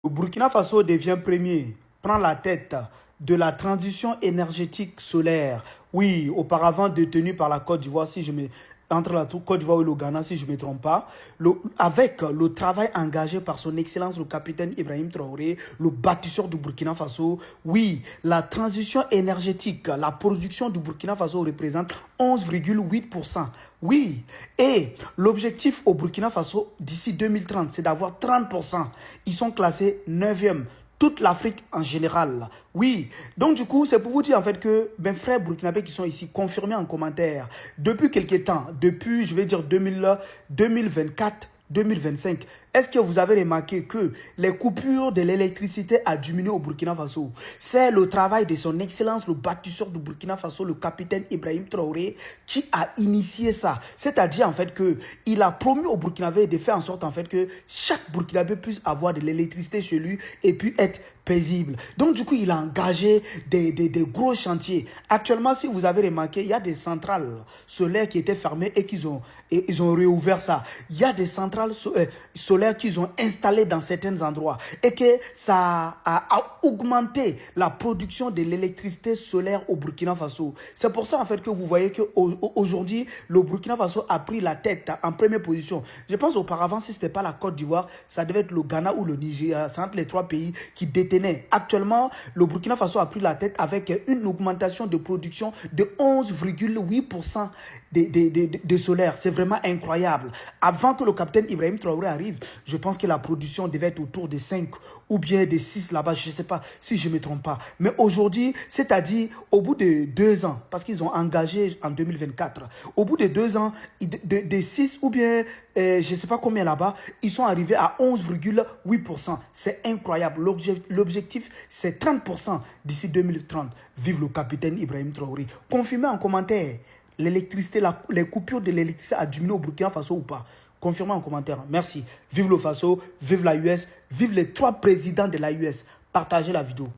Le Burkina Faso devient premier, prend la tête de la transition énergétique solaire. Oui, auparavant détenu par la Côte d'Ivoire, si je me entre la Côte d'Ivoire et le Ghana, si je ne me trompe pas, avec le travail engagé par son Excellence le capitaine Ibrahim Traoré, le bâtisseur du Burkina Faso, oui, la transition énergétique, la production du Burkina Faso représente 11,8%. Oui, et l'objectif au Burkina Faso d'ici 2030, c'est d'avoir 30%. Ils sont classés 9e. Toute l'Afrique en général. Oui, donc du coup, c'est pour vous dire en fait que mes frères burkinabés qui sont ici, confirmez en commentaire, depuis quelques temps, depuis, je vais dire 2024, 2025, est-ce que vous avez remarqué que les coupures de l'électricité a diminué au Burkina Faso? C'est le travail de son excellence, le bâtisseur du Burkina Faso, le capitaine Ibrahim Traoré, qui a initié ça. C'est-à-dire en fait qu'il a promis aux Burkinabés de faire en sorte en fait que chaque Burkinabé puisse avoir de l'électricité chez lui et puis être paisible. Donc du coup, il a engagé des gros chantiers. Actuellement, si vous avez remarqué, il y a des centrales solaires qui étaient fermées et ils ont réouvert ça. Il y a des centrales solaires qu'ils ont installées dans certains endroits et que ça a augmenté la production de l'électricité solaire au Burkina Faso. C'est pour ça en fait que vous voyez qu'aujourd'hui, le Burkina Faso a pris la tête en première position. Je pense auparavant, si ce n'était pas la Côte d'Ivoire, ça devait être le Ghana ou le Nigeria. C'est entre les trois pays qui détenaient. Actuellement, le Burkina Faso a pris la tête avec une augmentation de production de 11,8% de solaire. C'est vraiment incroyable. Avant que le capitaine Ibrahim Traoré arrive, je pense que la production devait être autour de 5 ou bien de 6 là-bas. Je ne sais pas si je ne me trompe pas. Mais aujourd'hui, c'est-à-dire au bout de 2 ans, parce qu'ils ont engagé en 2024, au bout de 2 ans, de 6 ou bien je ne sais pas combien là-bas, ils sont arrivés à 11,8%. C'est incroyable. L'objectif, c'est 30% d'ici 2030. Vive le capitaine Ibrahim Traoré. Confirmez en commentaire l'électricité, les coupures de l'électricité a diminué au Burkina Faso ou pas. Confirmez en commentaire. Merci. Vive le Faso, vive la US, vive les 3 présidents de la US. Partagez la vidéo.